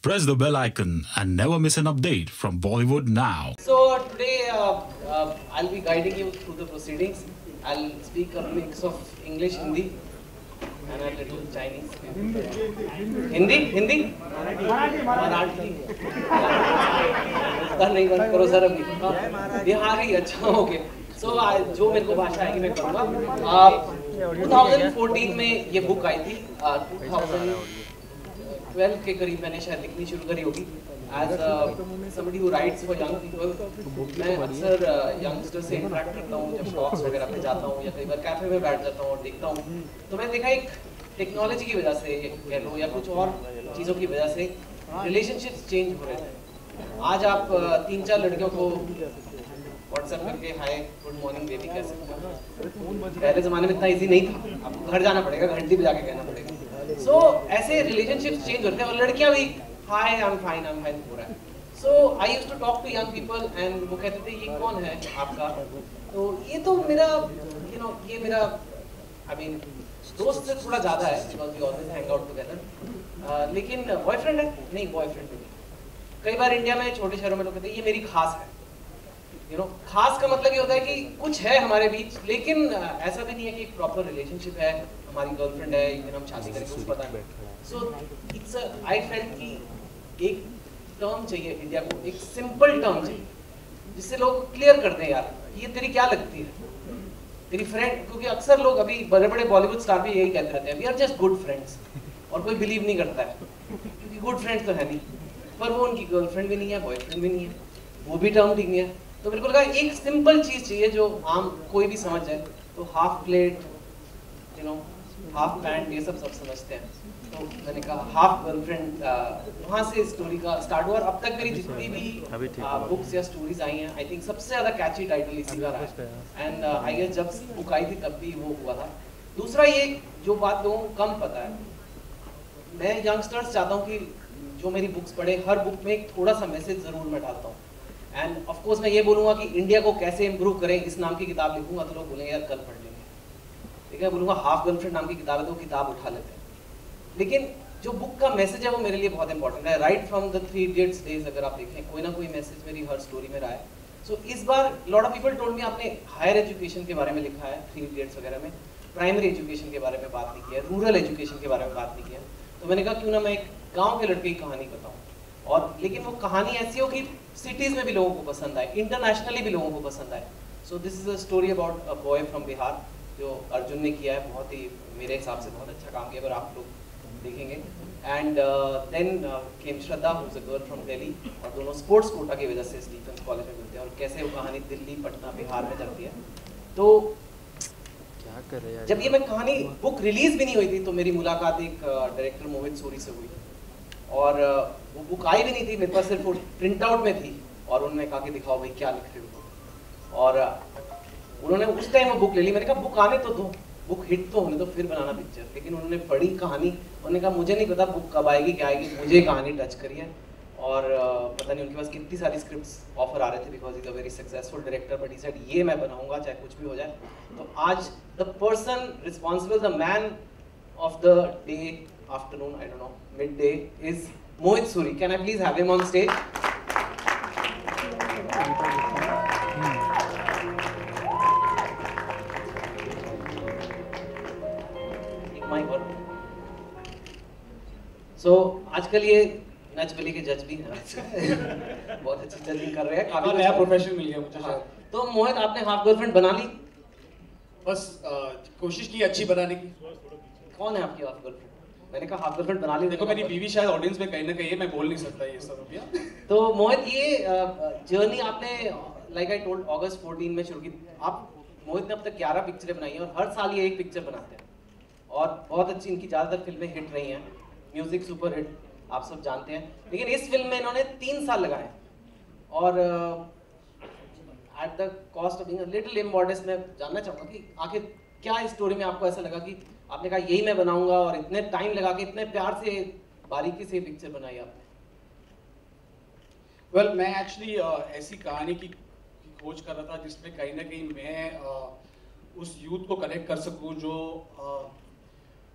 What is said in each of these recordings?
Press the bell icon and never miss an update from Bollywood now. So today I'll be guiding you through the proceedings. I'll speak a mix of English, Hindi, and a little Chinese. Hindi? Marathi. नहीं करो sir अभी बिहारी अच्छा okay so जो मेरे को भाषा आएगी मैं करूँगा 2014 में ये बुक आई थी 2012 के करीब मैंने शायद लिखनी शुरू करी होगी as somebody who writes for young people मैं अक्सर यंगस्टर से इंटरेक्ट करता हूँ जब टॉक्स वगैरह पे जाता हूँ या कई बार कैफे में बैठ जाता हूँ और देखता हूँ तो मैंने देखा एक टेक्नोलॉजी की वजह से कह लो या कुछ और चीज़ों की वजह से रिलेशनशिप्स चेंज हो रहे थे आज आप 3-4 लड़कियों को व्हाट्सएप करके हाय गुड मॉर्निंग बेबी कह सकते हो पहले ज़माने में इतना इजी नहीं था आपको घर जाना पड़ेगा घंटी बजा के कहना पड़ेगा सो ऐसे रिलेशनशिप्स चेंज होते हैं और लड़कियां भी हाय आई एम फाइन हो रहा है so I used to talk to young people and वो कहते थे ये कौन है आपका तो ये तो मेरा ये मेरा आई मीन दोस्त से थोड़ा ज़्यादा है because we always hang out together लेकिन बॉयफ्रेंड है नहीं बॉयफ्रेंड नहीं कई बार इंडिया में छोटे शहरों में लोग कहते हैं ये मेरी खास है खास का मतलब ये होता है कि कुछ है हमारे बीच लेकिन ऐसा भी नहीं है कि एक प्रॉपर रिलेशनशिप है हमारी गर्लफ्रेंड है एक दिन हम शादी करेंगे उसको पता है सो इट्स आई फेल्ट कि एक टर्म चाहिए इंडिया को एक सिंपल टर्म चाहिए जिससे लोग क्लियर कर दें यार ये तेरी क्या लगती है तेरी फ्रेंड क्योंकि अक्सर लोग अभी बड़े बड़े बॉलीवुड स्टार भी यही कहते रहते हैं we are just good friends और कोई बिलीव नहीं करता है क्योंकि गुड फ्रेंड्स तो है नहीं पर वो उनकी गर्लफ्रेंड भी नहीं है बॉयफ्रेंड भी नहीं है वो भी टर्म ठीक नहीं है तो मेरे को लगा एक सिंपल चीज चाहिए जो आम कोई भी समझ जाए तो हाफ प्लेट हाफ पैंट ये सब समझते हैं तो मैंने कहा हाफ गर्लफ्रेंड वहाँ से स्टोरी का स्टार्ट हुआ और अब तक मेरी जितनी भी बुक्स या स्टोरीज आई हैं आई थिंक सबसे ज्यादा कैची टाइटल इसी का रहा है एंड आई गेस जब बुक आई थी तब भी वो हुआ था दूसरा ये जो बात लोगों को कम पता है मैं यंगस्टर्स चाहता हूँ कि जो मेरी बुक्स पढ़े हर बुक में एक थोड़ा सा मैसेज जरूर मैं डालता हूँ एंड ऑफ कोर्स मैं ये बोलूँगा कि इंडिया को कैसे इंप्रूव करें इस नाम की किताब लिखूंगा तो लोग बोलेंगे यार कल पढ़ लेंगे ठीक है बोलूँगा हाफ गर्लफ्रेंड नाम की किताब है तो किताब उठा लेते हैं लेकिन जो बुक का मैसेज है वो मेरे लिए बहुत इंपॉर्टेंट है right from the 3 idiots days अगर आप देखें कोई ना कोई मैसेज मेरी हर स्टोरी में रहा है सो इस बार lot of people told me आपने हायर एजुकेशन के बारे में लिखा है 3 इडियट्स वगैरह में प्राइमरी एजुकेशन के बारे में बात नहीं किया रूरल एजुकेशन के बारे में बात नहीं किया तो मैंने कहा क्यों ना मैं एक गाँव के लड़के की कहानी बताऊँ और लेकिन वो कहानी ऐसी हो कि सिटीज़ में भी लोगों को पसंद आए इंटरनेशनली भी लोगों को पसंद आए so this is a story about a boy from Bihar जो अर्जुन ने किया है बहुत ही मेरे हिसाब से बहुत अच्छा काम किया अगर आप लोग देखेंगे and then came Shraddha who is a girl from Delhi और दोनों स्पोर्ट्स कोटा की वजह से स्टीफेंस कॉलेज में मिलते हैं और कैसे वो कहानी दिल्ली पटना बिहार में चलती है तो क्या कर रहे हैं जब ये मैं कहानी बुक रिलीज भी नहीं हुई थी तो मेरी मुलाकात एक डायरेक्टर मोहित सूरी से हुई और वो बुक आई भी नहीं थी मेरे पास सिर्फ प्रिंट आउट में थी और उन्होंने कहा कि दिखाओ भाई क्या लिख रहे हो और उन्होंने उस टाइम वो बुक ले ली मैंने कहा बुक आने तो दो बुक हिट तो होने तो फिर बनाना पिक्चर लेकिन उन्होंने पढ़ी कहानी उन्होंने कहा मुझे नहीं पता बुक कब आएगी क्या आएगी मुझे कहानी टच करी है और पता नहीं उनके पास कितनी सारी स्क्रिप्ट्स ऑफर आ रहे थे because is a very successful director but he said ये मैं बनाऊंगा चाहे कुछ भी हो जाए तो आज the person responsible the man of the day afternoon I don't know mid day is Mohit Suri. Can I please have him on stage? So आजकल ये नच बलि के जज भी हैं बहुत अच्छी जजिंग कर रहे हैं काफी नया प्रोफेशन मिल गया मुझे हाँ। तो मोहित आपने हाफ गर्लफ्रेंड बना ली बस कोशिश की अच्छी बनाने की कौन है आपकी हाफ गर्लफ्रेंड मैंने कहा हाफ गर्लफ्रेंड बना ली देखो मेरी बीवी शायद ऑडियंस में कहीं ना कहीं है मैं बोल नहीं सकता ये सब रुपया तो मोहित ये जर्नी आपने लाइक आई टोल्ड अगस्त 14 में शुरू की आप मोहित ने अब तक 11 पिक्चरें बनाई हैं और हर साल ये एक पिक्चर बनाते हैं और बहुत अच्छी इनकी ज़्यादातर फिल्में हिट रही हैं म्यूजिक सुपर हिट आप सब जानते हैं लेकिन इस फिल्म में इन्होंने 3 साल लगाए और at the cost of being a little immodest मैं जानना चाहूँगा कि आखिर क्या इस स्टोरी में आपको ऐसा लगा कि आपने कहा यही मैं बनाऊंगा और इतने टाइम लगा के इतने प्यार से बारीकी से पिक्चर बनाई आपने वेल मैं एक्चुअली ऐसी कहानी की खोज कर रहा था जिसमें कहीं ना कहीं मैं उस यूथ को कनेक्ट कर सकूं जो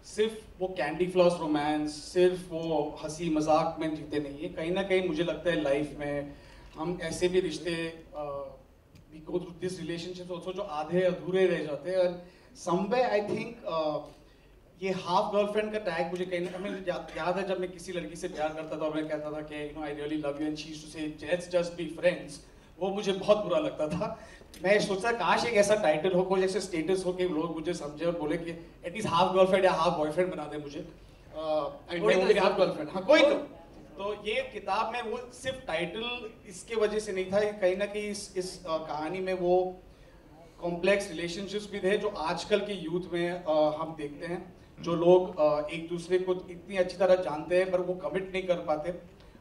सिर्फ वो कैंडी फ्लॉस रोमांस, सिर्फ वो हंसी मजाक में जीते नहीं है। कहीं ना कहीं मुझे लगता है लाइफ में हम ऐसे भी रिश्ते we go through this relationship also जो आधे अधूरे रह जाते हैं। समवेयर आई थिंक ये हाफ गर्लफ्रेंड का टैग मुझे कहीं ना हमें याद है जब मैं किसी लड़की से प्यार करता था और मैं कहता था कि you know I really love you and she used to say let's just be friends, वो मुझे बहुत बुरा लगता था। मैं सोचता काश एक ऐसा टाइटल हो, कोई ऐसे स्टेटस हो कि लोग मुझे समझे और बोले कि एटलीस्ट हाफ गर्लफ्रेंड या हाफ बॉयफ्रेंड बना दे मुझे। मेरी हाफ गर्लफ्रेंड, हाँ कोई तो ये किताब में वो सिर्फ टाइटल इसके वजह से नहीं था, कहीं ना कहीं इस कहानी में वो कॉम्प्लेक्स रिलेशनशिप्स भी थे जो आजकल के यूथ में हम देखते हैं, जो लोग एक दूसरे को इतनी अच्छी तरह जानते हैं पर वो कमिट नहीं कर पाते।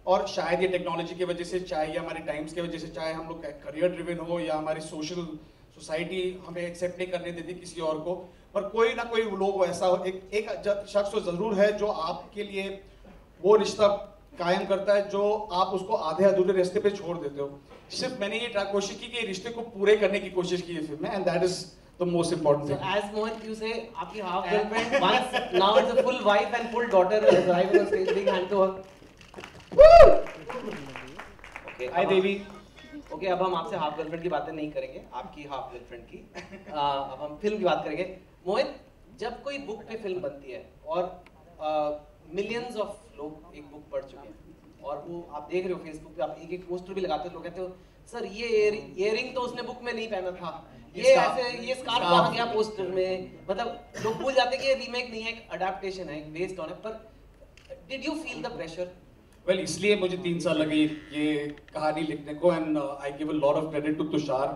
और शायद ये टेक्नोलॉजी की वजह से, चाहे हमारे टाइम्स की वजह से, चाहे हम लोग करियर ड्रिवन हो या हमारी सोसाइटी हमें एक्सेप्ट नहीं करने देती किसी और को, पर कोई ना कोई लोग ऐसा हो, एक शख्स तो जरूर है जो आपके लिए वो रिश्ता कायम करता है जो आप उसको आधे अधूरे रास्ते पे छोड़ देते हो। सिर्फ मैंने ये कोशिश की कि रिश्ते को पूरे करने की कोशिश की है फिल्म में, and that is the most important thing. So as Mohit you say, आपकी half girlfriend once now it's a full wife and full daughter arriving on stage, big hand to her. Okay, hi Devi. Okay, अब हम आपसे half girlfriend की बातें नहीं करेंगे, आपकी half girlfriend की। अब हम फिल्म की बात करेंगे। मोहित, जब कोई बुक पे फिल्म बनती है और मिलियंस ऑफ लोग एक बुक पढ़ चुके हैं और वो आप देख रहे हो फेसबुक पे, आप एक एक पोस्टर भी लगाते हो, लोग कहते हो सर ये इयरिंग तो उसने बुक में नहीं पहना था, ये ऐसे ये स्कार्फ पहन गया पोस्टर में, मतलब लोग भूल जाते हैं कि ये रीमेक नहीं है, एक अडैप्टेशन है, बेस्ड ऑन है। पर did you feel the pressure? Well, इसलिए मुझे 3 साल लगे ये कहानी लिखने को, and I give a lot of credit to Tushar,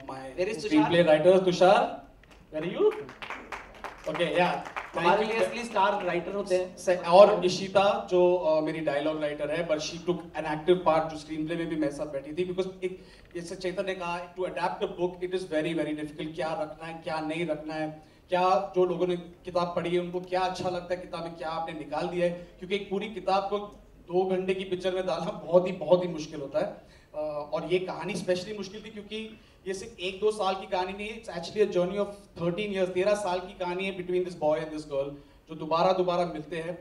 my screenplay writer. Tushar, where are you? Okay, या हमारे लिए असली स्टार राइटर होते हैं। और इशिता जो मेरी डायलॉग राइटर है, but she took an active part, जो स्क्रीन प्ले में भी मेरे साथ बैठी थी, बिकॉज एक जैसे चेतन ने कहा, to adapt a book it is very very difficult. क्या रखना है, क्या नहीं रखना है, क्या जो लोगों ने किताब पढ़ी है उनको क्या अच्छा लगता है किताब में, क्या आपने निकाल दिया है, क्योंकि एक पूरी किताब को 2 घंटे की पिक्चर में डालना बहुत ही मुश्किल होता है। और ये कहानी स्पेशली मुश्किल थी क्योंकि ये सिर्फ 1-2 साल की कहानी नहीं है, it's actually a journey of 13 years, 13 साल की कहानी है between this boy and this girl, जो दोबारा मिलते हैं,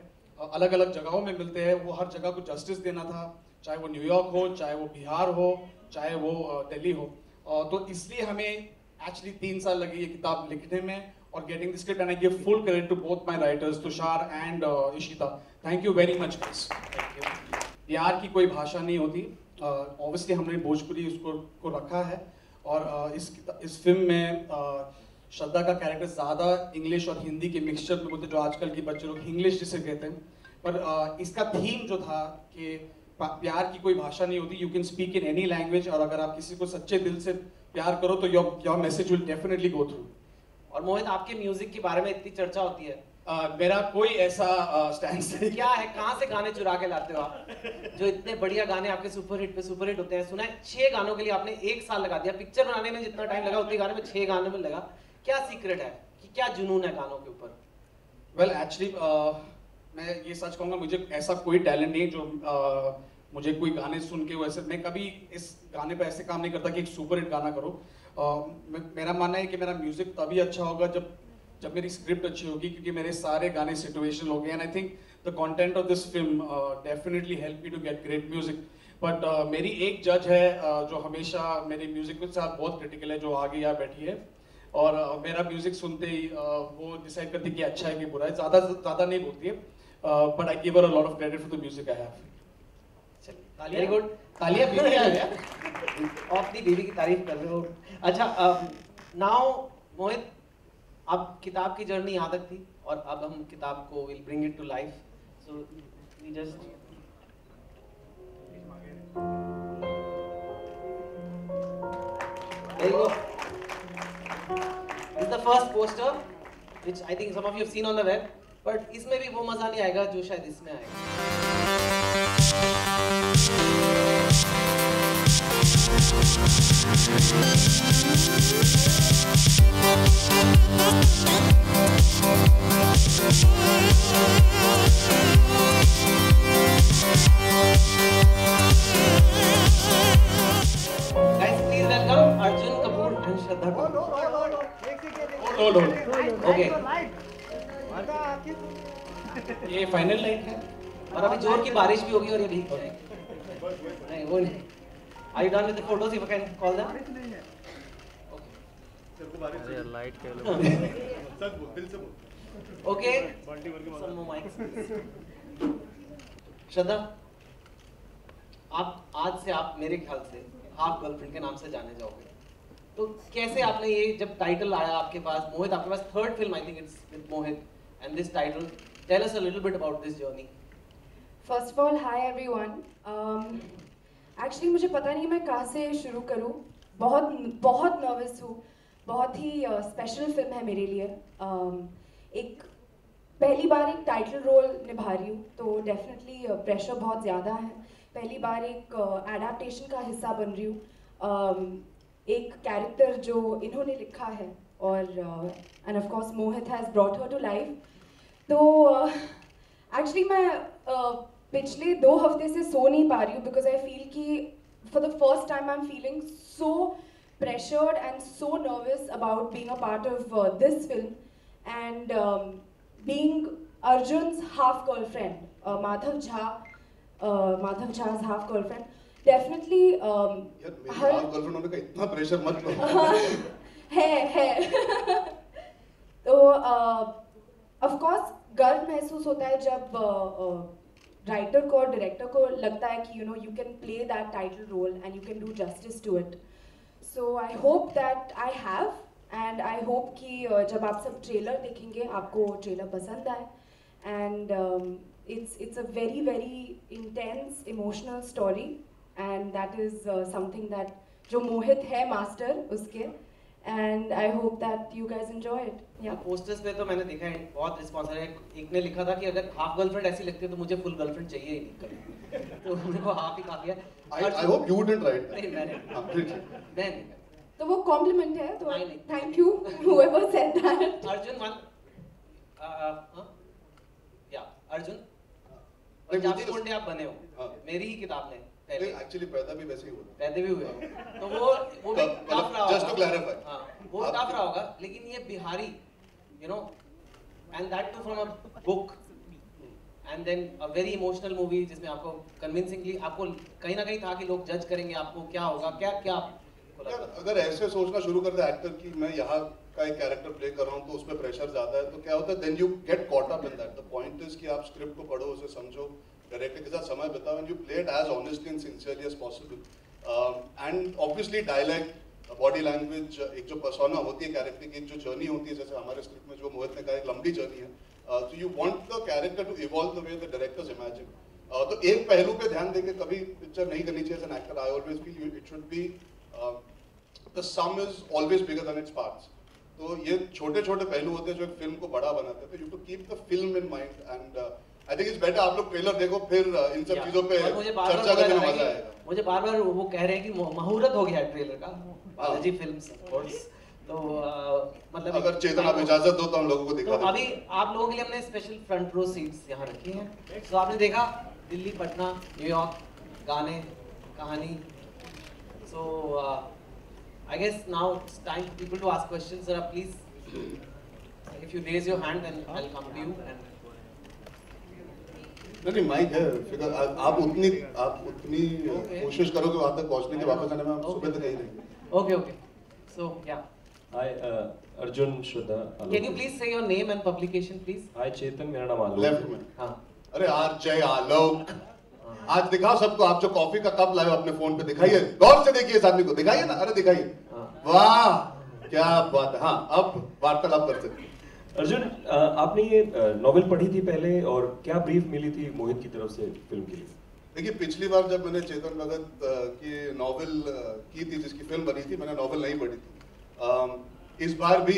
अलग अलग जगहों में मिलते हैं। वो हर जगह को जस्टिस देना था, चाहे वो न्यूयॉर्क हो, चाहे वो बिहार हो, चाहे वो दिल्ली हो। तो इसलिए हमें एक्चुअली 3 साल लगे ये किताब लिखने में और getting the script, and I give full credit to both my writers Tushar and Ishita. Thank you very much guys. प्यार की कोई भाषा नहीं होती, ऑब्वियसली हमने भोजपुरी उसको को रखा है, और इस फिल्म में श्रद्धा का कैरेक्टर ज़्यादा इंग्लिश और हिंदी के मिक्सचर में बोलते, जो आजकल के बच्चे लोग इंग्लिश जिसे कहते हैं। पर इसका थीम जो था कि प्यार की कोई भाषा नहीं होती, you can speak in any language, और अगर आप किसी को सच्चे दिल से प्यार करो तो your message will definitely go through. और मोहित, आपके म्यूजिक के बारे में इतनी चर्चा होती है, मेरा कोई ऐसा स्टैंड नहीं। क्या है, कहाँ से गाने चुरा के लाते हो आप, जो इतने बढ़िया गाने आपके सुपर हिट होते हैं? सुना है 6 गानों के लिए आपने 1 साल लगा दिया, पिक्चर बनाने में जितना टाइम लगा उतने गाने में 6 गानों में लगा। क्या सीक्रेट है, कि क्या जुनून है गानों के ऊपर? वेल एक्चुअली मैं ये सच कहूँगा, मुझे ऐसा कोई टैलेंट नहीं जो मुझे कोई गाने सुन के वैसे, मैं कभी इस गाने पे ऐसे काम नहीं करता कि एक सुपर हिट गाना करो। मेरा मानना है कि मेरा म्यूजिक तभी अच्छा होगा जब मेरी स्क्रिप्ट अच्छी होगी, क्योंकि मेरे सारे गाने सिचुएशनल हो गए, and I think the content of this film definitely help me to get great music. But मेरी एक जज है जो हमेशा मेरे म्यूजिक के साथ बहुत क्रिटिकल है, जो आगे यहाँ बैठी है, और मेरा म्यूजिक सुनते ही वो डिसाइड करती है कि अच्छा है कि बुरा है, ज़्यादा नहीं बोलती है, but I give her a lot of credit for the music I have. Very good, तालियां बीवी आ गया। आप अपनी बीवी की तारीफ कर रहे हो। अच्छा, नाउ मोहित, अब किताब की जर्नी यहाँ तक थी और अब हम किताब को will bring it to life, so we just there you go. This is the first poster which I think some of you have seen on the web, but इसमें भी वो मजा नहीं आएगा जो शायद इसमें आएगा। Guys, please welcome Arjun Kapoor and Shraddha Kapoor. Hold on. Okay. ये फाइनल लाइट है और अभी जोर की बारिश भी होगी और ये भीग जाएगी। नहीं वो नहीं। Are you done with the photos? If I can call them. अरे लाइट के लो। सच बोल, दिल से बोल। Okay. Some more mics. श्रद्धा, आप आज से आप मेरे ख्याल से हाफ गर्लफ्रेंड के नाम से जाने जाओगे। तो कैसे आपने ये जब टाइटल आया आपके पास, मोहित आपके पास third film I think it's with Mohit and this title, tell us a little bit about this journey. First of all hi everyone. Actually मुझे पता नहीं मैं कहाँ से शुरू करूँ, बहुत नर्वस हूँ। बहुत ही स्पेशल फिल्म है मेरे लिए। एक पहली बार एक टाइटल रोल निभा रही हूँ तो डेफिनेटली प्रेशर बहुत ज़्यादा है। पहली बार एक एडाप्टेशन का हिस्सा बन रही हूँ। एक कैरेक्टर जो इन्होंने लिखा है और and of course Mohit has brought her to life. तो एक्चुअली मैं पिछले 2 हफ्ते से सो नहीं पा रही हूँ बिकॉज आई फील कि for the first time I am feeling so pressured and so nervous about being a part of this film and being Arjun's half girlfriend, Madhav Jha's half girlfriend. Definitely यार मेरी half girlfriend होने का इतना pressure मत लो। है तो of course गर्व महसूस होता है जब राइटर को और डायरेक्टर को लगता है कि you can play that title role and you can do justice to it. So I hope that I have and I hope कि जब आप सब ट्रेलर देखेंगे आपको ट्रेलर पसंद आए and it's a very intense emotional story and that is something that जो मोहित है मास्टर उसके and I hope that you guys enjoy it. या पोस्टर्स पे तो मैंने देखा है बहुत रिस्पॉन्स है। एक ने लिखा था कि अगर हाफ गर्लफ्रेंड ऐसी लगती है तो मुझे फुल गर्लफ्रेंड चाहिए ही नहीं कभी। तो मेरे को हाफ ही काफी है। I hope you didn't write that. नहीं मैंने हाँ, फिर नहीं तो वो कॉम्प्लीमेंट है तो नहीं। Thank you whoever said that. Arjun one या अर्जुन नहीं, पंजाबी मुझे- मुंडे आप बने हो हाँ। मेरी ही किताब ने पहले नहीं एक्चुअली पैदा भी वैसे ही हुआ। पैदे भी हुए तो वो भी मतलब, टफ रहा होगा। just to clarify. हाँ, वो आप- टफ रहा होगा लेकिन ये Bihari and that too from a book and then a very emotional movie जिसमें आपको कन्विंसिंगली आपको कहीं ना कहीं था कि लोग जज करेंगे आपको क्या होगा क्या आपको यार लगता अगर ऐसे सोचना शुरू कर दे एक्टर कि मैं यहाँ का एक कैरेक्टर प्ले कर रहा हूँ तो उसमें प्रेशर ज्यादा है तो क्या होता है then you get caught up in that. The point is कि आप स्क्रिप्ट को पढ़ो उसे समझो डायरेक्टर के साथ समय बिताओ and you play it as honestly and sincerely as possible and obviously dialogue body language एक जो पर्सोना होती है कैरेक्टर की एक जो जर्नी होती है जैसे हमारे स्क्रिप्ट में जो मोहित ने कहा एक लंबी जर्नी है so you want the character to evolve the way the directors imagine. तो एक पहलू पे ध्यान देके कभी पिक्चर नहीं करनी चाहिए as an actor. I always feel it should be the sum is always bigger than its parts. तो ये छोटे-छोटे पहलू होते हैं जो एक फिल्म को बड़ा बनाते हैं. तो you have to keep the film in mind and I think it's better आप लोग ट्रेलर देखो फिर इन सब चीजों पे चर्चा करने में मजा आएगा. मुझे बार-बार वो कह रहे हैं कि मुहूर्त हो गया है ट्रेलर का बालाजी फिल्म्स कोर्स तो मतलब अगर चेतन आप इजाजत दो तो हम लोगों को दिखा तो अभी आप लोगों के लिए हमने स्पेशल फ्रंट रो सीट्स यहाँ रखी हैं। तो आपने देखा दिल्ली, पटना, न्यूयॉर्क, गाने, कहानी। So I guess now it's time for people to ask questions. Sir please if you raise your hand then I will come to you and नहीं माइक है फिगर आप उतनी कोशिश करोगे वहां तक पहुंचने के वापस आने में हम सुबह तक यही रहेंगे। ओके सो या Hi, Arjun, Shraddha. Can you please say your name and publication please. Hi, Chetan, मेरा नाम आलोक। लेफ्ट में हाँ अरे आरजे आलोक आज दिखाओ सबको आप जो कॉफी का कप लाए हो अपने फोन पे दिखाइए गौर से देखिए इस आदमी को दिखाइए ना अरे दिखाइए वाह क्या बात है। हाँ अब वार्तालाप कर सकते हैं। अर्जुन, आपने ये नॉवेल पढ़ी थी पहले और क्या ब्रीफ मिली थी मोहित की तरफ से फिल्म के लिए? देखिए पिछली बार जब मैंने चेतन भगत की नॉवेल की थी जिसकी फिल्म बनी थी मैंने नॉवेल नहीं पढ़ी थी। इस बार भी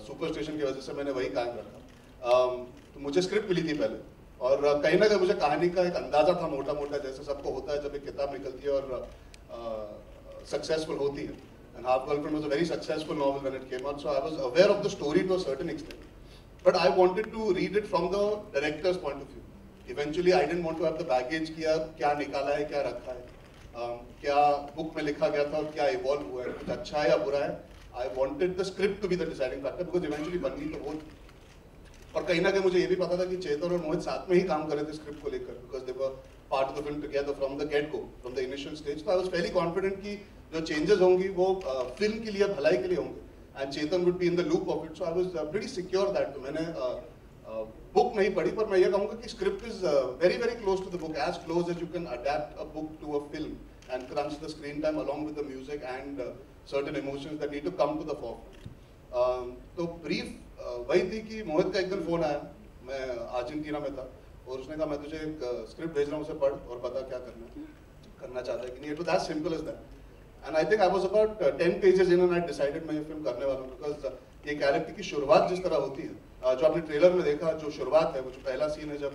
सुपर स्टेशन की वजह से मैंने वही कायम रखा। तो मुझे स्क्रिप्ट मिली थी पहले और कहीं ना कहीं मुझे कहानी का एक अंदाजा था मोटा मोटा जैसे सबको होता है जब एक किताब निकलती है और सक्सेसफुल होती है। And Half Girlfriend was a very successful novel when it came out so I was aware of the story to a certain extent but I wanted to read it from the director's point of view. Eventually I didn't want to have the baggage किया क्या निकाला है क्या रखा है क्या book में लिखा गया था और क्या इवॉल्व हुआ है कुछ अच्छा है या बुरा है। I wanted the script to be the deciding factor because eventually बननी तो वो और कहीं ना कहीं मुझे ये भी पता था कि चेतन और मोहित साथ में ही काम कर रहे थे स्क्रिप्ट को लेकर, because they were part of the film together from the get go, from the initial stage. तो आई वाज फेयरली कॉन्फिडेंट कि जो चेंजेस होंगी वो फिल्म के लिए, भलाई के लिए होंगे, and Chetan would be in the loop of it. So I was pretty secure that. मैंने बुक नहीं पढ़ी, पर मैं ये कहूँगा कि script is very very close to the book, as close as you can adapt a book to a film and crunch the screen time along with the music and certain emotions that need to come to the forefront. तो brief वही थी कि मोहित का एक दिन phone आया, मैं Argentina में था, और उसने कहा मैं तुझे एक स्क्रिप्ट भेज रहा हूँ, उसे पढ़ और बता क्या करना चाहता है कि नहीं। It was as simple as that, and I think I was about 10 pages in and I decided मैं ये फिल्म करने वाला हूँ, बिकॉज ये कैरेक्टर की शुरुआत जिस तरह होती है, जो आपने ट्रेलर में देखा, जो शुरुआत है, वो जो पहला सीन है जब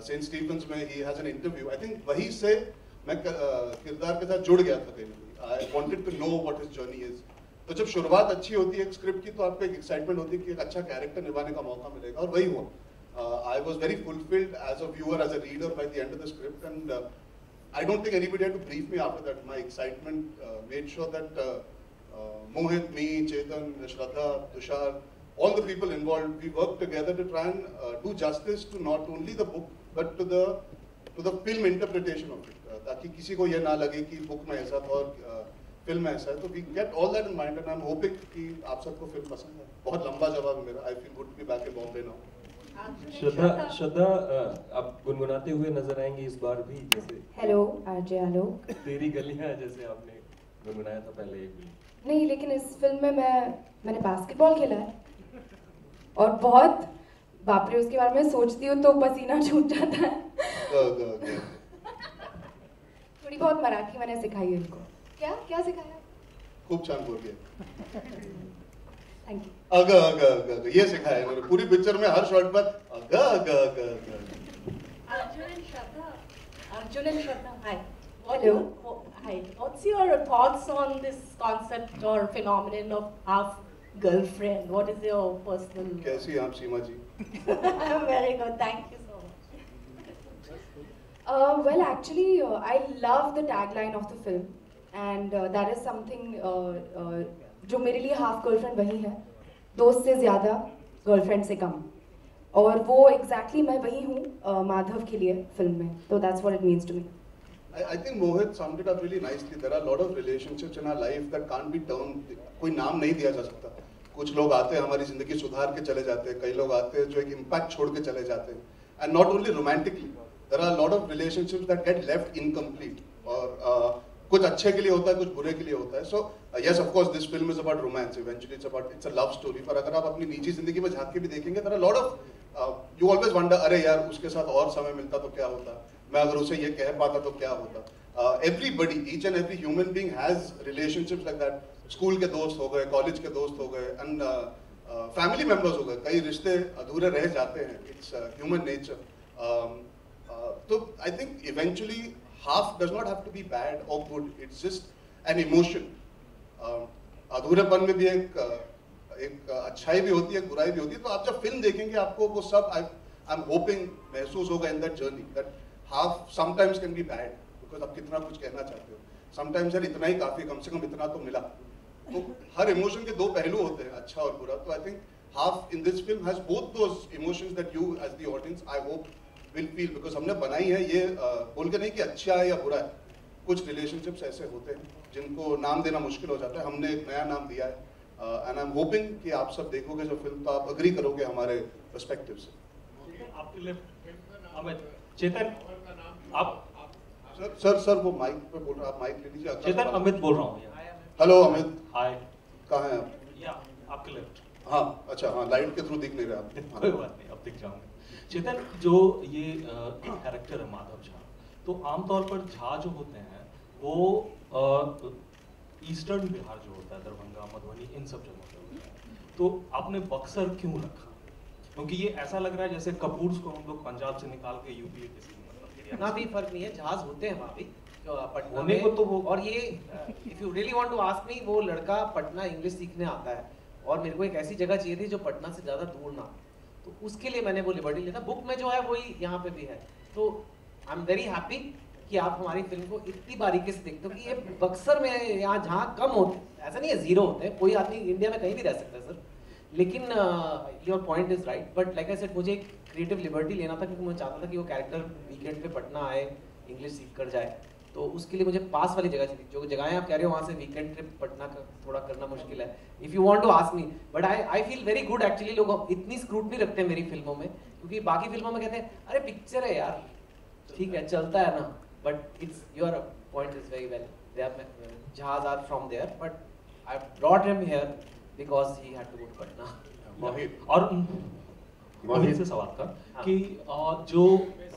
सेंट स्टीफन्स में he has an interview, I think वहीं से मैं किरदार के साथ जुड़ गया था कहीं ना कहीं। I wanted to know what his journey is. तो जब शुरुआत अच्छी होती है एक स्क्रिप्ट की, तो आपको एक एक्साइटमेंट होती है कि एक अच्छा कैरेक्टर निभाने का मौका मिलेगा, और वही हुआ। I was very fulfilled as a viewer, as a reader by the end of the script, and I don't think anybody had to brief me after that. My excitement made sure that Mohit, me, Chetan, Shraddha, Tushar, all the people involved, we worked together to try and do justice to not only the book but to the film interpretation of it, ताकि किसी को ये ना लगे कि book में ऐसा था और फिल्म में ऐसा है। तो we get all that in mind and I'm hoping कि आप सबको फिल्म पसंद है। बहुत लंबा जवाब है मेरा। I feel good to be back in Bombay now. श्रद्धा आप गुनगुनाते हुए नजर आएंगे इस बार भी, जैसे हेलो आरजे आलोक। तेरी गलियां जैसे आपने गुनगुनाया था पहले एक भी। नहीं, लेकिन इस फिल्म में मैंने बास्केटबॉल खेला है और बहुत, बाप रे, उसके बारे में सोचती हूँ तो पसीना छूट जाता है। थोड़ी बहुत मराठी मैंने सिखाई है इनको। क्या सिखाया? खूब छान बोल दिया। Thank you. अगा अगा अगा अगा ये सिखाया है मैंने पूरी पिक्चर में, हर शॉट पर अगा अगा अगा अगा। Arjun and Shraddha, hi. Hello. Hi. What's your thoughts on this concept or phenomenon of half girlfriend? What is your personal? कैसी आप सीमा जी? I'm very good. Thank you so much. Well, actually, I love the tagline of the film, and that is something जो मेरे लिए half girlfriend वही है, दोस्त से ज़्यादा, गर्लफ्रेंड से कम, और वो exactly मैं वही हूँ माधव के लिए फिल्म में। तो that's what it means to me. I think Mohit summed it up really nicely. There are a lot of relationships in our life that can't be termed, कोई नाम नहीं दिया जा सकता। कुछ लोग आते हैं हमारी जिंदगी सुधार के चले जाते हैं, कई लोग आते हैं जो एक इम्पैक्ट छोड़ के चले जाते हैं, and not only romantically, there are a lot of relationships that get left incomplete, और कुछ अच्छे के लिए होता है, कुछ बुरे के लिए होता है। So yes, of course, this film is about romance. Eventually, it's a love story. पर अगर आप अपनी निजी जिंदगी में झांक के भी देखेंगे, there are a lot of you always wonder, अरे यार उसके साथ और समय मिलता तो क्या होता, मैं अगर उसे ये कह पाता तो क्या होता। Everybody, each and every human being has relationships like that. School के दोस्त हो गए, कॉलेज के दोस्त हो गए, एंड फैमिली मेंबर्स हो गए, कई रिश्ते अधूरे रह जाते हैं। It's human nature. तो I think eventually half does not have to be bad और good, it's just an emotion. अधूरेपन में भी एक अच्छाई भी होती है, बुराई भी होती है। तो आप जब फिल्म देखेंगे आपको वो सब आई एम होपिंग महसूस होगा in that journey, that half sometimes can be bad, because आप कितना कुछ कहना चाहते हो, समटाइम्स यार इतना ही काफी, कम से कम इतना तो मिला। तो हर इमोशन के दो पहलू होते हैं, अच्छा और बुरा। तो I think half in this film has both those emotions that you as the audience I hope will feel, because हमने बनाई है ये बोल के नहीं कि अच्छा है या बुरा है। कुछ रिलेशनशिप्स ऐसे होते हैं जिनको नाम देना मुश्किल हो जाता है, हमने एक नया नाम दिया है, एंड आई एम होपिंग कि आप सब देखोगे जो फिल्म, तो आप अग्री करोगे हमारे पर्सपेक्टिव से। आपके लेफ्ट अमित, चेतन आप सर वो माइक पे बोल रहा, आप माइक ले लीजिए। चेतन अमित बोल रहा हूँ। हेलो अमित, हाय, कहाँ हैं आप? या आपके लेफ्ट। हाँ अच्छा, हाँ लाइट के थ्रू दिख नहीं रहा आप। कोई बात नहीं, अब दिख जाऊंगा। चेतन, जो ये कैरेक्टर है माधव झा, तो आमतौर पर झा जो होते हैं वो ईस्टर्न बिहार जो होता है, दरभंगा, मधुबनी, इन सब जगहों पे होता है। तो आपने बक्सर क्यों रखा? क्योंकि ये ऐसा लग रहा है जैसे कपूर्स को हम लोग पंजाब से निकाल के यूपी किसी ना भी फर्क नहीं है, जहाज होते हैं वहाँ भी पटना होने को तो वो, और ये if you really want to ask me, वो लड़का पटना इंग्लिश सीखने आता है और मेरे को एक ऐसी जगह चाहिए थी जो पटना से ज़्यादा दूर ना, तो उसके लिए मैंने वो लिबर्टी लिया था। बुक में जो है वही यहाँ पे भी है। तो आई एम वेरी हैप्पी कि आप हमारी फिल्म को इतनी बारीकी से देखते हो कि ये बक्सर में यहाँ जहाँ कम होते, ऐसा नहीं है जीरो होते हैं, कोई आदमी इंडिया में कहीं भी रह सकता है सर, लेकिन your point is right, but like I said मुझे एक क्रिएटिव लिबर्टी लेना था क्योंकि मैं चाहता था कि वो कैरेक्टर वीकेंड पे पटना आए, इंग्लिश सीख कर जाए, तो उसके लिए मुझे पास वाली जगह चाहिए। जो जगहें आप कह रहे हो वहाँ से वीकेंड ट्रिप पटना का थोड़ा करना मुश्किल है, if you want to ask me, but I feel very good actually. लोग इतनी स्क्रूटनी रखते हैं मेरी फिल्मों में, क्योंकि बाकी फिल्मों में कहते हैं अरे पिक्चर है यार, ठीक है चलता है ना, but it's your point is very well, they are जहाज are from there, but I brought him here because he had to go to Patna. और मोहित से सवाल था कि जो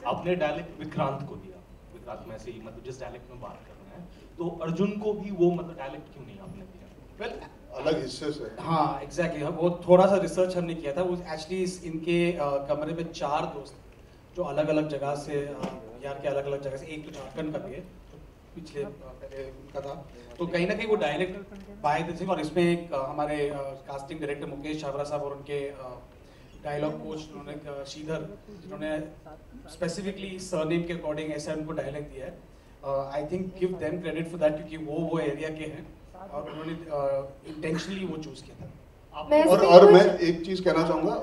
आपने डायलेक्ट विक्रांत को दिया, विक्रांत में से ही मतलब जिस डायलेक्ट में बात कर रहे हैं, तो अर्जुन को भी वो मतलब डायलेक्ट क्यों नहीं आपने दिया? वेल अलग हिस्से से। हाँ एग्जैक्टली, वो थोड़ा सा रिसर्च हमने किया था। वो एक्चुअली इनके कमरे में 4 दोस्त जो अलग अलग जगह से यार के अलग अलग जगह से, एक तो झारखंड का भी है तो पिछले पहले उनका था, तो कहीं ना कहीं वो डायलेक्ट बाय द थिंग। और इसमें एक हमारे कास्टिंग डायरेक्टर मुकेश छाबरा साहब और उनके डायलॉग कोच उन्होंने श्रीधर, जिन्होंने स्पेसिफिकली सरनेम के अकॉर्डिंग ऐसा उनको डायलॉग दिया है। I think give them credit for that, क्योंकि वो एरिया के हैं और उन्होंने इंटेंशनली वो चूज किया था। और मैं एक चीज कहना चाहूंगा,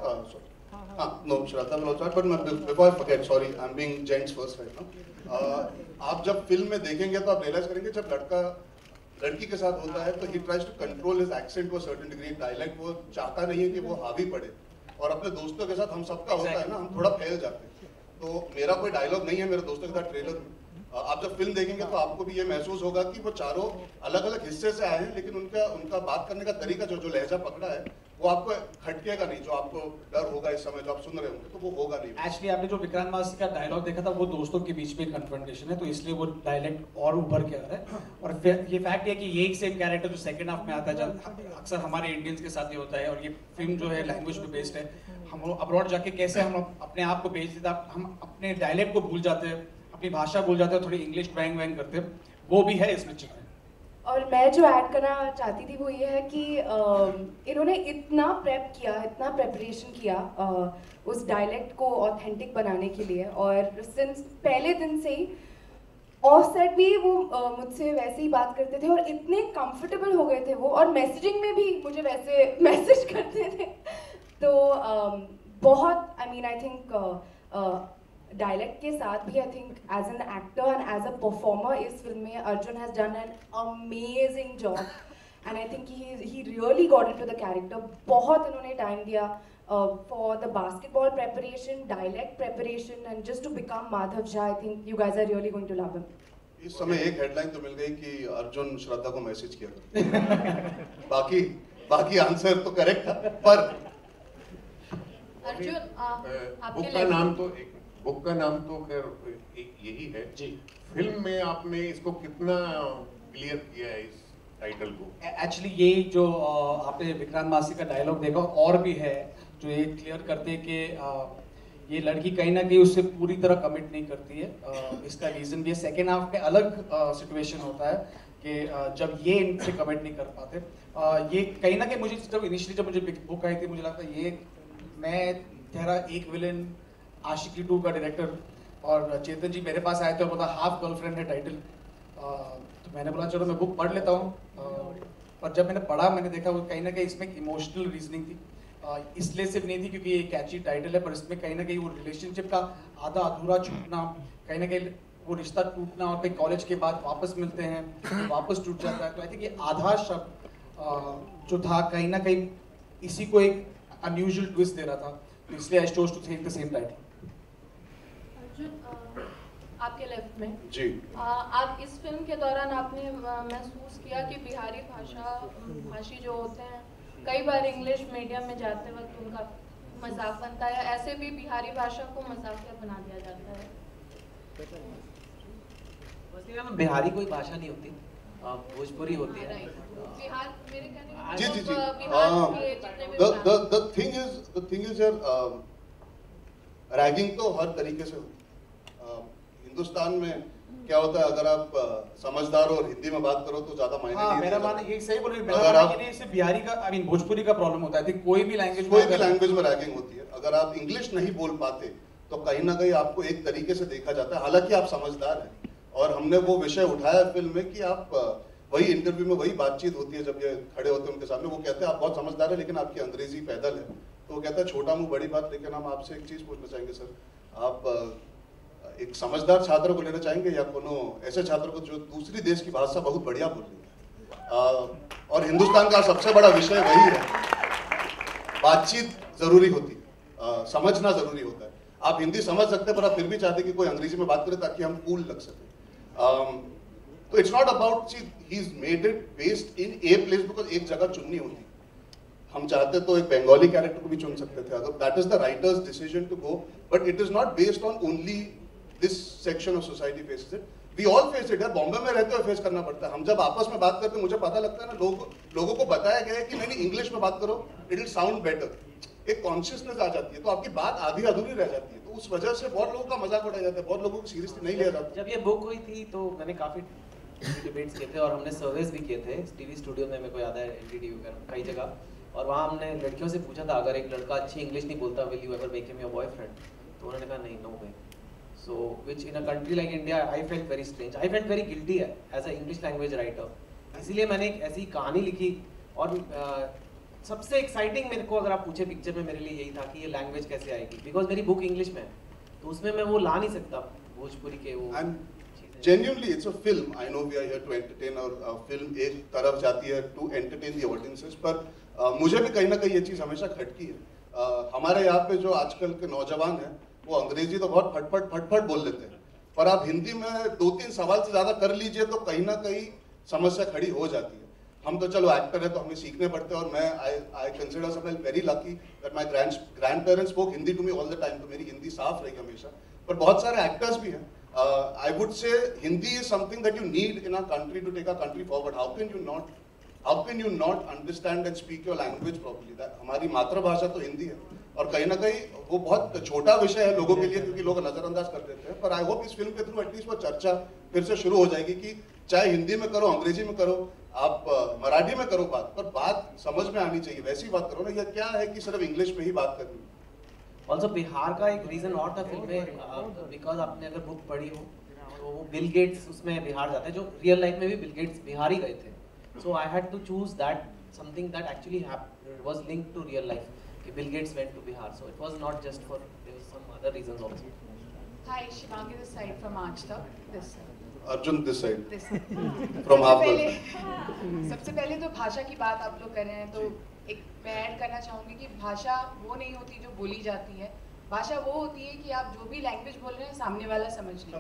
no Shraddha will also, but before I forget, sorry I am being gents first right now. आप जब फिल्म में देखेंगे तो आप रियलाइज करेंगे जब लड़का लड़की के साथ होता है तो ही tries to control his accent to a certain degree, dialect वो चाहता नहीं है कि वो हावी पड़े। और अपने दोस्तों के साथ हम सबका होता है ना, हम थोड़ा फैल जाते हैं। तो मेरा कोई डायलॉग नहीं है मेरे दोस्तों के साथ ट्रेलर में। आप जब फिल्म देखेंगे तो आपको भी ये महसूस होगा कि वो चारों अलग अलग हिस्से से आए हैं, लेकिन उनका बात करने का तरीका जो लहजा पकड़ा है वो आपको खटकेगा नहीं। जो आपको डर होगा इस समय जो आप सुन रहे होंगे तो वो होगा नहीं। एक्चुअली आपने जो विक्रांत मासी का डायलॉग देखा था वो दोस्तों के बीच में कन्फ्रंटेशन है, तो इसलिए वो डायलेक्ट और उभर के आ रहा है। और ये फैक्ट है कि ये एक सेम कैरेक्टर जो सेकंड हाफ में आता है, अक्सर हमारे इंडियंस के साथ ये होता है। और ये फिल्म जो है लैंग्वेज पे बेस्ड है। हम अब्रॉड जाके कैसे हम अपने आप को बेच देते हैं, हम अपने डायलेक्ट को भूल जाते हैं, अपनी भाषा भूल जाते हैं, थोड़ी इंग्लिश बैंग वैंग करते हैं, वो भी है इसमें चिकन। और मैं जो ऐड करना चाहती थी वो ये है कि इन्होंने इतना प्रेप किया, इतना प्रेपरेशन किया उस डायलेक्ट को ऑथेंटिक बनाने के लिए। और सिंस पहले दिन से ही ऑफ सेट भी वो मुझसे वैसे ही बात करते थे और इतने कंफर्टेबल हो गए थे वो, और मैसेजिंग में भी मुझे वैसे मैसेज करते थे। तो बहुत I mean I think dialect के साथ भी I think as an actor and as a performer इस फिल्म में Arjun has done an amazing job and I think he really got into the character. बहुत इन्होंने टाइम दिया for the basketball preparation, dialect preparation and just to become Madhav Jha. I think you guys are really going to love him. इस समय एक headline तो मिल गई कि अर्जुन श्रद्धा को मैसेज किया। बाकी आंसर तो करेक्ट था, पर अर्जुन बुक का नाम तो खैर यही है जी। फिल्म में आपने इसको कितना क्लियर किया है इस टाइटल को? एक्चुअली ये जो आपने विक्रांत मासी का डायलॉग देखा और भी है जो ये क्लियर करते हैं कि ये लड़की कहीं ना कहीं उससे पूरी तरह कमिट नहीं करती है। इसका रीजन भी है, सेकेंड हाफ में अलग सिचुएशन होता है कि जब ये इनसे कमिट नहीं कर पाते। ये कहीं ना कहीं मुझे जब इनिशियली जब मुझे बुक आई थी मुझे लगता है ये मैं तेरा एक विलन आशिकी 2 का डायरेक्टर, और चेतन जी मेरे पास आए थे और बोला हाफ गर्लफ्रेंड है टाइटल। तो मैंने बोला चलो मैं बुक पढ़ लेता हूँ। पर जब मैंने पढ़ा मैंने देखा वो कहीं ना कहीं इसमें एक इमोशनल रीजनिंग थी। इसलिए सिर्फ नहीं थी क्योंकि ये कैची टाइटल है, पर इसमें कहीं ना कहीं वो रिलेशनशिप का आधा अधूरा छूटना, कहीं ना कहीं वो रिश्ता टूटना, और कहीं कॉलेज के बाद वापस मिलते हैं तो वापस टूट जाता है। तो आई थिंक ये आधा शब्द जो था कहीं ना कहीं इसी को एक अनयूजुअल ट्विस्ट दे रहा था, तो इसलिए I chose to take the same title. आपके लेफ्ट में जी आप इस फिल्म के दौरान आपने महसूस किया कि बिहारी भाषी जो होते हैं कई बार इंग्लिश मीडियम में जाते वक्त उनका मजाक बनता है, ऐसे भी बिहारी भाषा को मजाकिया बना दिया जाता है? बिहारी कोई भाषा नहीं होती, भोजपुरी होती है। बिहार मेरे कहने जी जी जी the thing is यार रैगिंग तो हर तरीके से हिंदुस्तान में क्या होता है, अगर आप समझदार और हिंदी में बात करो तो ज्यादा मायने नहीं। मेरा मानना ये सही बोल रहे हैं, मेरा मानना ये नहीं सिर्फ बिहारी का आई मीन भोजपुरी का प्रॉब्लम होता है, कोई भी लैंग्वेज में रैगिंग होती है। अगर आप इंग्लिश नहीं बोल पाते तो कहीं ना कहीं आपको एक तरीके से देखा जाता है, हालांकि आप समझदार हैं। और हमने वो विषय उठाया फिल्म में कि आप वही इंटरव्यू में वही बातचीत होती है जब ये खड़े होते हैं उनके सामने, वो कहते हैं आप बहुत समझदार है लेकिन आपकी अंग्रेजी पैदल है। तो वो कहता है छोटा मुंह बड़ी बात, लेकिन हम आपसे एक चीज पूछना चाहेंगे सर, आप एक समझदार छात्र को लेना चाहेंगे या कोनो ऐसे छात्र को जो दूसरी देश की भाषा बहुत बढ़िया बोल रही है? और हिंदुस्तान का सबसे बड़ा विषय वही है, बातचीत जरूरी होती है, समझना जरूरी होता है। आप हिंदी समझ सकते हैं पर आप फिर भी चाहते कि कोई अंग्रेजी में बात करे ताकि हम कूल लग सके। तो it's not about, he is made it based in a place, because एक जगह चुननी होती है। हम चाहते तो एक बंगाली कैरेक्टर को भी चुन सकते थे, अगर that is the writer's decision to go, but it is not based on only this section of society faces it, we all face it. यार बॉम्बे में रहते हुए फेस करना पड़ता है। हम जब आपस में बात करते हैं मुझे पता लगता है ना, लोगों को बताया गया है कि नहीं इंग्लिश में बात करो, इट विल साउंड बेटर, एक कॉन्शियसनेस आ जाती है, तो आपकी बात आधी अधूरी रह जाती है। तो उस वजह से बहुत लोगों का मजाक उड़ाया जाता है, बहुत लोगों को सीरियसली नहीं लिया जाता। जब ये बुक हुई थी तो मैंने काफी डिबेट्स किए थे और हमने सर्वेस भी किए थे टीवी स्टूडियो में, मेरे को याद है एलटीडी कई जगह, और वहाँ हमने लड़कियों से पूछा था अगर एक लड़का अच्छी इंग्लिश नहीं बोलता will you ever make him your boyfriend, तो उन्होंने कहा नहीं, no way. So which in a country like India I felt very strange, I felt very guilty as a English language writer. इसीलिए मैंने एक ऐसी कहानी लिखी और सबसे एक्साइटिंग मेरे को अगर आप पूछे पिक्चर में मेरे लिए यही था कि ये लैंग्वेज कैसे आएगी, बिकॉज मेरी बुक इंग्लिश में है तो उसमें मैं वो ला नहीं सकता भोजपुरी के वो। Genuinely, it's a film. I know we are here to entertain, और फिल्म एक तरफ जाती है to entertain the audiences, पर मुझे भी कहीं ना कहीं ये चीज़ हमेशा खटकी है। हमारे यहाँ पे जो आजकल के नौजवान हैं वो अंग्रेजी तो बहुत फटफट बोल लेते हैं, पर आप हिंदी में 2-3 सवाल से ज़्यादा कर लीजिए तो कहीं ना कहीं समस्या खड़ी हो जाती है। हम तो चलो एक्टर है तो हमें सीखने पड़ते हैं, और मैं आई कंसिडर समझ very lucky that my grandparents spoke Hindi to me all the time, तो मेरी हिंदी साफ रही हमेशा। पर बहुत सारे एक्टर्स भी हैं। I would say Hindi is something that you need in our country to take our country forward. How can you not understand and speak your language properly? That हमारी मातृभाषा तो हिंदी है, और कहीं ना कहीं वो बहुत छोटा विषय है लोगों के लिए क्योंकि लोग नजरअंदाज कर देते हैं। पर आई होप इस फिल्म के थ्रू एटलीस्ट वो चर्चा फिर से शुरू हो जाएगी कि चाहे हिंदी में करो, अंग्रेजी में करो, आप मराठी में करो बात, पर बात समझ में आनी चाहिए, वैसी बात करो ना। यह क्या है कि सिर्फ इंग्लिश में ही बात करनी है। ऑल्सो बिहार का एक रीजन और था फिल्म में, बिकॉज आपने अगर बुक पढ़ी हो तो वो बिल गेट्स उसमें बिहार जाते हैं, जो रियल लाइफ में भी बिल गेट्स बिहार ही गए थे। So I had to choose that something that actually was linked to real life, कि Bill Gates went to Bihar, so it was not just for, there was some other reasons also. Hi, Shivangi this side from Aaj Tak, this Arjun this side from half. सबसे पहले तो भाषा की बात आप लोग कर रहे हैं, तो एक मैं ऐड करना चाहूँगी कि भाषा वो नहीं होती जो बोली जाती है, भाषा वो होती है कि आप जो भी लैंग्वेज बोल रहे हैं सामने वाला समझ ले।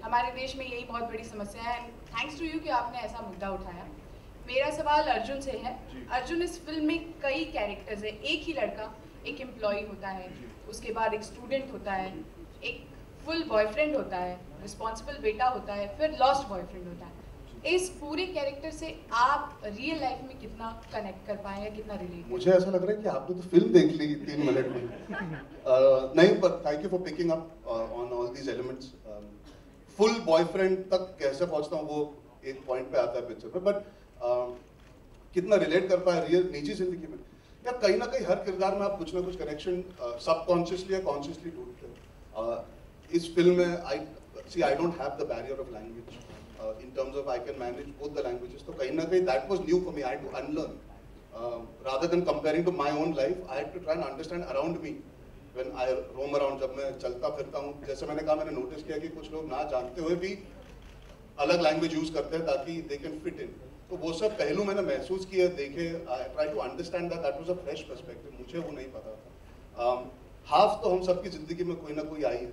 हमारे देश में यही बहुत बड़ी समस्या है, एंड थैंक्स टू यू कि आपने ऐसा मुद्दा उठाया। मेरा सवाल अर्जुन से है। अर्जुन, इस फिल्म में कई कैरेक्टर्स है, एक ही लड़का, एक एम्प्लॉय होता है, उसके बाद एक स्टूडेंट होता है, एक फुल बॉयफ्रेंड होता है, रिस्पॉन्सिबल बेटा होता है, फिर लॉस्ट बॉयफ्रेंड होता है। इस पूरे कैरेक्टर से आप रियल लाइफ में कितना कनेक्ट कर पाए या कितना रिलेट? मुझे ऐसा लग रहा है कि आपने तो फिल्म देख ली 3 मिनट में। नहीं, पर thank you for picking up on all these elements. Full boyfriend तक कैसे पहुंचता हूँ वो एक पॉइंट पे आता है पिक्चर पे, बट कितना रिलेट कर पाए रियल निजी जिंदगी में, या कहीं ना कहीं हर किरदार में आप कुछ ना कुछ कनेक्शन सबकॉन्शियसली या कॉन्शियसली ढूंढते हैं। इस फिल्म में I don't have the barrier of language in terms of I can manage both the languages, तो कहीं ना कहीं that was new for me. I had to unlearn rather than comparing to my own life. I had to try and understand around me when I roam around. जब मैं चलता फिरता हूँ, जैसे मैंने कहा, मैंने नोटिस किया कि कुछ लोग ना जानते हुए भी अलग लैंग्वेज यूज करते हैं ताकि they can fit in. तो वो सब पहलू मैंने महसूस किए, देखे। I tried to understand that was a fresh perspective. मुझे वो नहीं पता था। हाफ तो हम सबकी जिंदगी में कोई ना कोई आई है,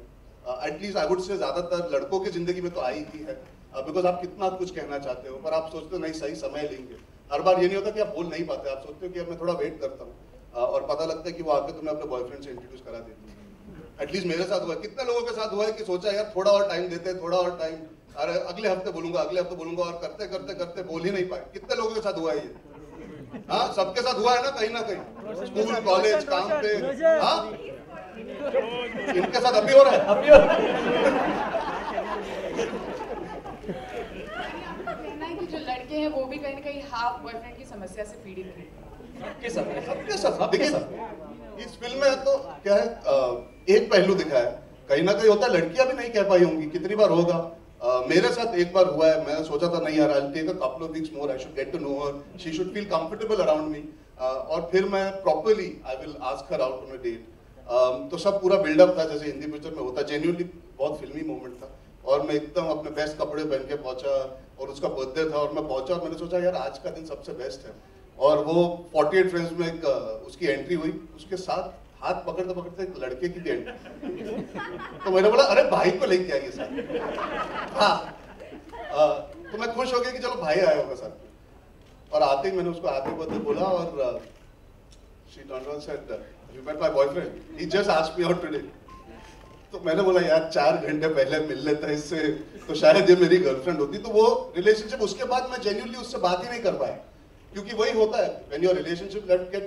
एटलीस्ट आई वुड से ज्यादातर लड़कों की जिंदगी में तो आई ही है, बिकॉज आप कितना कुछ कहना चाहते हो, पर आप सोचते हो नहीं सही समय लेंगे। हर बार ये नहीं होता कि आप बोल नहीं पाते, आप सोचते हो कि अब मैं थोड़ा वेट करता हूँ, और पता लगता है कि वो आके तुम्हें अपने बॉयफ्रेंड से इंट्रोड्यूस करा देती है। एटलीस्ट मेरे साथ हुआ है। कितने लोगों के साथ हुआ है कि सोचा यार थोड़ा और टाइम देते हैं, थोड़ा और टाइम, अरे अगले हफ्ते बोलूंगा, और करते करते करते बोल ही नहीं पाए। कितने लोगों के साथ हुआ है ये? हाँ, सबके साथ हुआ है ना कहीं ना कहीं, स्कूल कॉलेज काम पे। हाँ, इनके साथ अभी हो रहा है, अभी हो रहा है। जो लड़के हैं वो भी कहीं ना कहीं हाफ बॉयफ्रेंड की समस्या से पीड़ित हैं। सबके साथ देखिए, इस फिल्म में तो क्या है, एक पहलू दिखाया है, कहीं ना कहीं होता है, लड़कियां भी नहीं कह पाई होंगी, कितनी बार होगा मेरे साथ एक बार हुआ है, मैंने सोचा था नहीं यार, I'll take a couple of weeks more, I should get to know her, she should feel comfortable around me, और फिर मैं properly I will ask her out on a date. तो सब पूरा बिल्डअप था जैसे हिंदी पिक्चर में होता, जेन्युइनली बहुत फिल्मी मोमेंट था, और मैं एकदम अपने बेस्ट कपड़े पहन के पहुंचा, और उसका बर्थडे था, और मैं पहुंचा और मैंने सोचा यार आज का दिन सबसे बेस्ट है, और वो 48 फ्रेंड्स में एक उसकी एंट्री हुई, उसके साथ हाथ पकड़ते पकड़ते एक लड़के की भी एंट्री, तो मैंने बोला अरे भाई को लेके आइए साथ। हाँ, तो मैं खुश हो गया कि चलो भाई आया होगा साथ में, और आते ही मैंने उसको हैप्पी बर्थडे बोला, और she turned around and said, "You met my boyfriend? He just asked me out today." तो मैंने बोला यार 4 घंटे पहले मिल लेता इससे तो शायद ये मेरी गर्लफ्रेंड होती। तो वो रिलेशनशिप उसके बाद मैं जेन्युइनली उससे बात ही नहीं कर पाया, क्योंकि वही होता है when your relationship get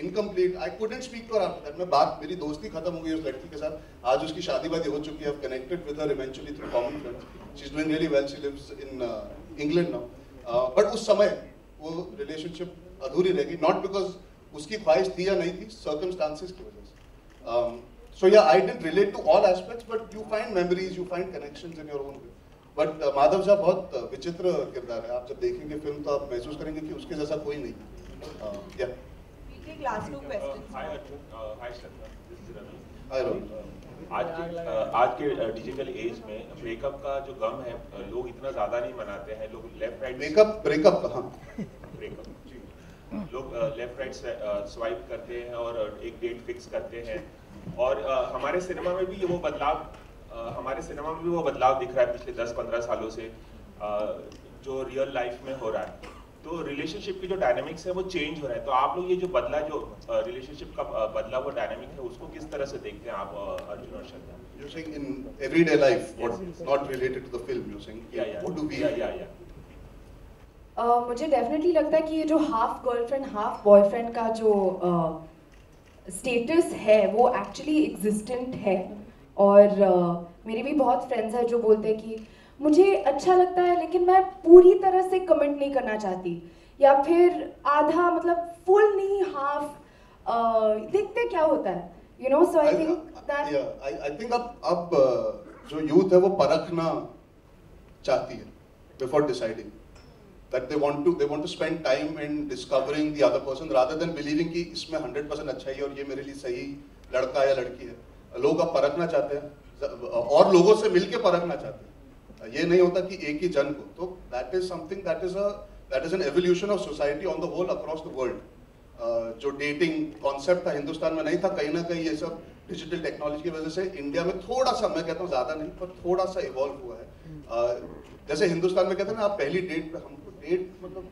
incomplete, I couldn't speak to her after that. मैं बात, मेरी दोस्ती खत्म हो गई उस लड़की के साथ, आज उसकी शादी वादी हो चुकी है, I've connected with her eventually through common friends. She's doing really well, she lives in England now. But उस समय वो रिलेशनशिप अधूरी रह गई, not because उसकी ख्वाहिश थी या नहीं थी, circumstances की वजह से। So yeah, I didn't relate to all aspects, but you find memories, you find connections in your own way. But Madhav Jha बहुत विचित्र किरदार है, आप जब देखेंगे फिल्म तो आप महसूस करेंगे कि उसके जैसा कोई नहीं। Yeah. We'll take last 2 questions. Hi Arjun, hi Shraddha, this is Ravi. Hi Ravi. आज के डिजिटल एज में ब्रेकअप का जो गम है लोग इतना ज्यादा नहीं मनाते हैं, लोग लेफ्ट राइट ब्रेकअप कहाँ लोग लेफ्ट राइट स्वाइप करते हैं और एक डेट फिक्स करते हैं, और हमारे सिनेमा में भी वो बदलाव दिख रहा है पिछले 10-15 सालों से, जो रियल लाइफ में हो रहा है। तो रिलेशनशिप की जो डायनामिक्स है वो चेंज हो रहा है, तो आप लोग ये जो बदला, जो रिलेशनशिप का बदला हुआ डायनामिक है, उसको किस तरह से देखते हैं आप, अर्जुन और श्रद्धा? You're saying in everyday life, what's not related to the film, you're saying? What do we? मुझे डेफिनेटली लगता है कि ये जो हाफ गर्लफ्रेंड हाफ बॉयफ्रेंड का जो स्टेटस है वो एक्चुअली एग्जिस्टेंट है, और मेरे भी बहुत फ्रेंड्स हैं जो बोलते हैं कि मुझे अच्छा लगता है लेकिन मैं पूरी तरह से कमेंट नहीं करना चाहती, या फिर आधा, मतलब फुल नहीं, हाफ, देखते क्या होता है, you know. So I think that I think अब जो यूथ है वो परखना चाहती है before deciding, that they want to spend time in discovering the other person rather than believing कि इसमें 100% अच्छा ही है और ये मेरे लिए सही लड़का या लड़की है। लोग अब परखना चाहते हैं और लोगों से मिलके परखना चाहते हैं, ये नहीं होता कि एक ही जन को। तो that is something that is an evolution of society on the whole across the world. जो डेटिंग कॉन्सेप्ट था हिंदुस्तान में नहीं था, कहीं ना कहीं ये सब डिजिटल टेक्नोलॉजी की वजह से इंडिया में थोड़ा सा, मैं कहता हूँ ज्यादा नहीं पर थोड़ा सा इवॉल्व हुआ है। जैसे हिंदुस्तान में कहते हैं ना, आप पहली डेट पे, हमको डेट मतलब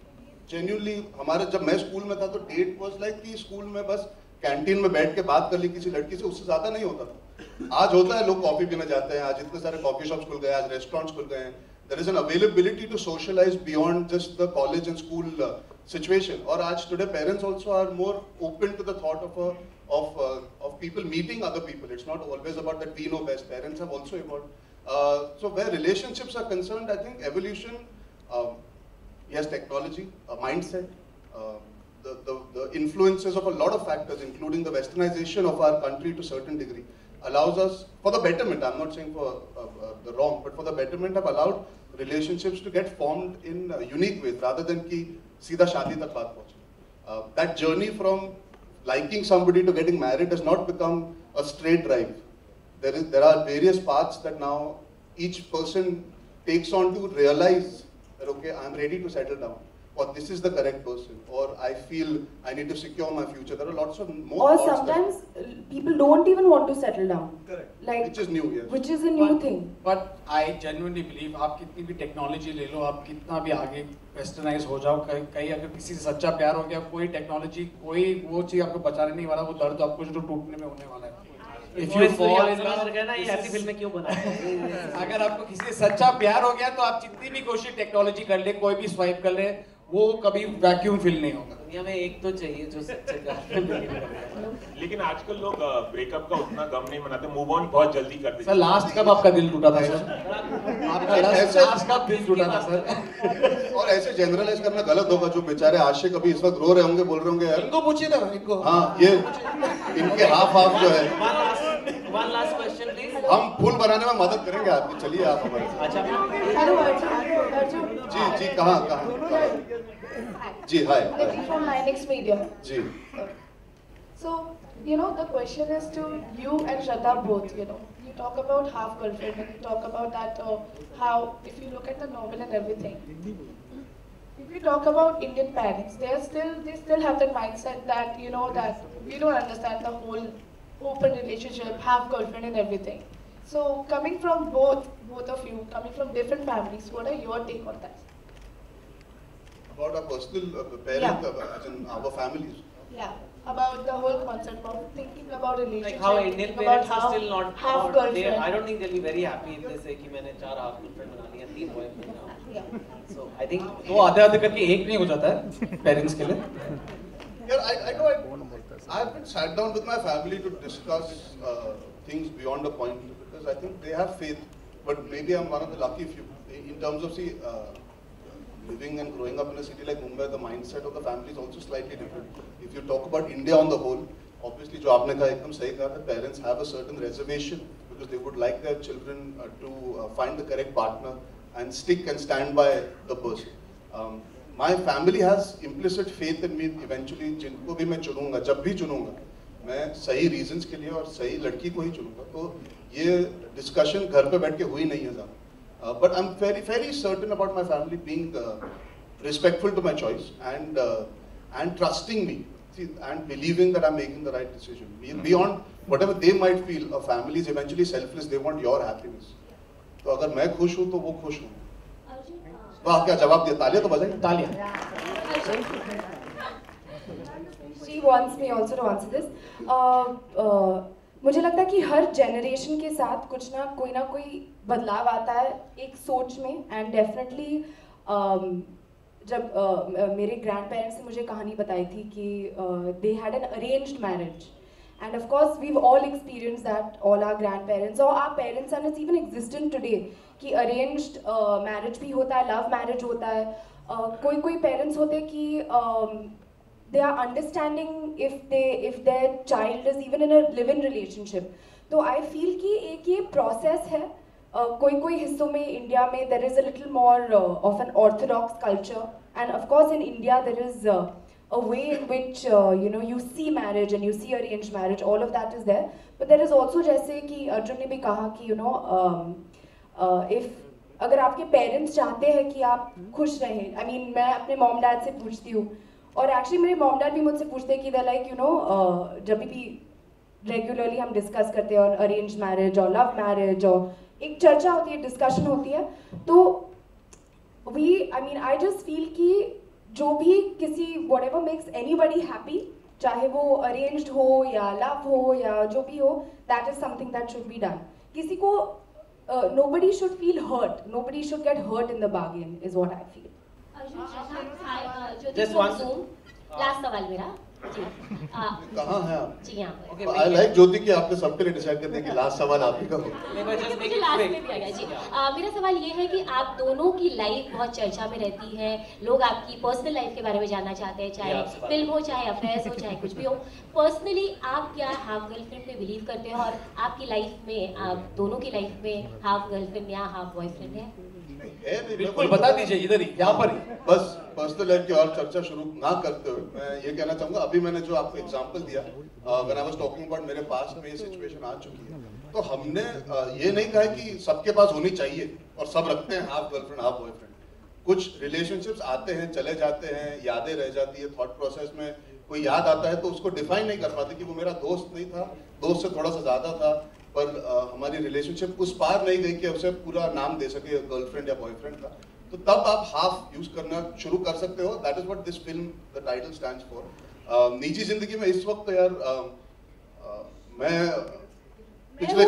जेन्युइनली हमारे, जब मैं स्कूल में था तो डेट वाज लाइक कि स्कूल में बस कैंटीन में बैठ के बात कर ली किसी लड़की से, उससे ज्यादा नहीं होता था। आज होता है, लोग कॉफी पीने जाते हैं, आज इतने सारे कॉफी शॉप्स खुल गए, आज रेस्टोरेंट्स खुल गए हैं, there is an availability to socialize beyond just the college and school situation. और आज today parents also are more open to the thought of people meeting other people. It's not always about that we know best. Parents have also evolved. So where relationships are concerned, I think evolution, yes, technology, mindset, the influences of a lot of factors, including the westernization of our country to a certain degree, allows us, for the betterment, I'm not saying for the wrong, but for the betterment, have allowed relationships to get formed in unique ways rather than कि सीधा शादी तक बात पहुंचे। That journey from liking somebody to getting married has not become a straight drive. There are various paths that now each person takes on to realize that okay, I'm ready to settle down, or this is the correct person, or I feel I need to secure my future. There are lots of more. Or sometimes people don't even want to settle down. Correct. Like which is new, yes. Which is a new thing. But I genuinely believe आप कितनी भी technology ले लो, आप कितना भी आगे westernise हो जाओ, कहीं अगर किसी से सच्चा प्यार हो गया, कोई टेक्नोलॉजी, कोई वो चीज आपको बचाने नहीं वाला, वो दर्द आपको जो टूटने में होने वाला है। If you fall in love, ऐसी फिल्में क्यों बनाते हैं? अगर आपको किसी से सच्चा प्यार हो गया तो आप जितनी भी कोशिश टेक्नोलॉजी कर ले, कोई भी स्वाइप कर ले, वो कभी वैक्यूम फिल नहीं होगा। दुनिया में एक तो चाहिए जो सच्चे प्यार में। लेकिन आजकल लोग ब्रेकअप का उतना गम नहीं मनाते, मूव ऑन बहुत जल्दी कर देते। सर लास्ट कब आपका दिल टूटा था सर? आपका लास्ट कब दिल टूटा था सर? और ऐसे जनरलाइज करना गलत होगा, जो बेचारे आशिक अभी इस वक्त रो रहे होंगे, बोल रहे होंगे यार, इनको पूछिए ना, इनको। हाँ, ये इनके हाफ जो है। One last question please. हम फूल बनाने में मदद करेंगे आपकी, चलिए आप हमारे साथ। अच्छा हेलो अर्जुन। जी कहाँ जी हाय from Linex Media. Ji. So, you know, the question is to you and Shraddha both, you know. You talk about half girlfriend and you talk about that how, if you look at the novel and everything, if you talk about Indian parents, they still have that mindset that, you know, that we don't understand the whole open relationship, half girlfriend and everything. So, coming from both of you, coming from different families, what are your take on that? About our personal parent, as in our families. Yeah, about the whole concept of thinking about relationship. Like how Indian parents are still not half about, girlfriend. I don't think they'll be very happy if they say कि मैंने 4 half girlfriend बना लिया 3 boyfriend बना लिया. So I think तो आधे करके एक नहीं हो जाता है पेरेंट्स के लिए. Yeah, I know. I've been sat down with my family to discuss things beyond a point because I think they have faith, but maybe I'm one of the lucky few in terms of living and growing up in a city like Mumbai. The mindset of the family is also slightly different. If you talk about India on the whole, obviously, जो आपने कहा एकदम सही कहा, the parents have a certain reservation because they would like their children to find the correct partner and stick and stand by the person. My family has implicit faith in me. Eventually, जिनको भी मैं चुनूंगा, जब भी चुनूंगा, मैं सही reasons के लिए और सही लड़की को ही चुनूंगा. तो ये discussion घर पे बैठ के हुई नहीं है ज़्यादा. But I'm very certain about my family being respectful to my choice and trusting me, and believing that I'm making the right decision. Beyond whatever they might feel, a family is eventually selfless. They want your happiness. तो अगर मैं खुश हूँ तो वो खुश हूँ. वाह क्या जवाब दिया. तालियां तो बजाइए. तालियां. She wants me also to answer this. मुझे लगता है कि हर जनरेशन के साथ कुछ ना कोई बदलाव आता है एक सोच में. एंड डेफिनेटली जब मेरे ग्रैंड पेरेंट्स ने मुझे कहानी बताई थी कि they had an arranged marriage, and of course we all experience that, all our grand parents और our parents, and it's even existent today कि अरेंज्ड मैरिज भी होता है, लव मैरिज होता है. कोई पेरेंट्स होते कि they are understanding if their child is even in a live-in relationship. तो I feel कि एक ये process है. कोई हिस्सों में इंडिया में there is a little more of an orthodox culture, and of course in India there is a way in which you see marriage and you see arranged marriage, all of that is there. But there is also जैसे कि अर्जुन ने भी कहा कि if अगर आपके parents चाहते हैं कि आप खुश रहें, I mean मैं अपने मॉम डैड से पूछती हूँ और एक्चुअली मेरे मॉम डैड भी मुझसे पूछते हैं कि दे लाइक जब भी रेगुलरली हम डिस्कस करते हैं और अरेंज मैरिज और लव मैरिज और एक चर्चा होती है, डिस्कशन होती है, तो आई जस्ट फील कि जो भी किसी व्हाटएवर मेक्स एनीबॉडी हैप्पी, चाहे वो अरेंज्ड हो या लव हो या जो भी हो, that is something that should be done. किसी को nobody should feel hurt, nobody should get hurt in the bargain is what I feel. Just one zoom. Last सवाल मेरा जी. कहाँ हैं आप? जी यहाँ पर. I like ज्योति कि आपने सबके लिए डिसाइड कर दिया कि लास्ट सवाल आप ही का हो. मुझे लास्ट में दिया गया जी. मेरा सवाल ये है कि आप दोनों की लाइफ बहुत चर्चा में रहती है, लोग आपकी पर्सनल लाइफ के बारे में जानना चाहते हैं, चाहे फिल्म हो, चाहे अफेयर्स हो, चाहे कुछ भी हो. पर्सनली आप क्या हाफ गर्लफ्रेंड पे बिलीव करते हैं और आपकी लाइफ में, आप दोनों की लाइफ में हाफ गर्लफ्रेंड या हाफ बॉयफ्रेंड है? बिल्कुल बता दीजिए इधर ही, यहाँ पर ही. बस पर्सनल लाइफ की और चर्चा शुरू ना करते हुए मैं ये कहना चाहूंगा, अभी मैंने जो आपको एग्जांपल दिया, when I was talking about मेरे पास में ये सिचुएशन आ चुकी है, तो हमने ये नहीं कहा कि सबके पास होनी चाहिए और सब रखते हैं हाफ गर्लफ्रेंड हाफ बॉयफ्रेंड. कुछ रिलेशनशिप्स आते हैं, चले जाते हैं, यादें रह जाती है, थॉट प्रोसेस में कोई याद आता है तो उसको डिफाइन नहीं कर पाते कि वो मेरा दोस्त नहीं था, दोस्त से थोड़ा सा ज्यादा था, पर हमारी रिलेशनशिप उस पार नहीं गई कि उसे पूरा नाम दे सके गर्लफ्रेंड या बॉयफ्रेंड का. तो तब आप हाफ यूज करना शुरू कर सकते हो. That is what this film the title stands for. निजी जिंदगी में इस वक्त तो यार मैं पिछले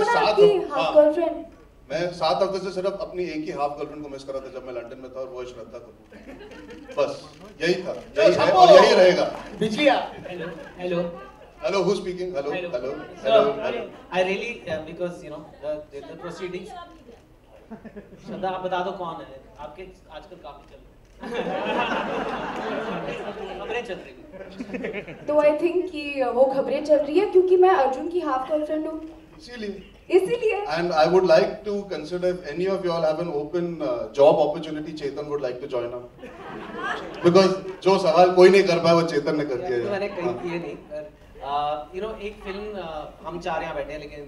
7 हफ्ते से सिर्फ अपनी एक ही हाफ गर्लफ्रेंड को मिस करा था जब मैं लंदन में था, और वो श्रद्धा कपूर. बस यही था, यही है और यही रहेगा. पिछली hello Hello, who's speaking? Hello. I really, because the proceedings. श्रद्धा आप बता दो कौन है आपके आजकल काफी चल खबरें चल रही. तो आई थिंक कि वो खबरें चल रही है क्योंकि मैं अर्जुन की हाफ गर्लफ्रेंड हूँ. इसीलिए And I would like to consider if any of you all have an open job opportunity, Chetan would like to join up. Because जो सवाल कोई नहीं कर पाया वो चेतन ने कर दिया है। मैंने कहीं किए नहीं पर you know एक फिल्म हम 4 यहाँ बैठे हैं लेकिन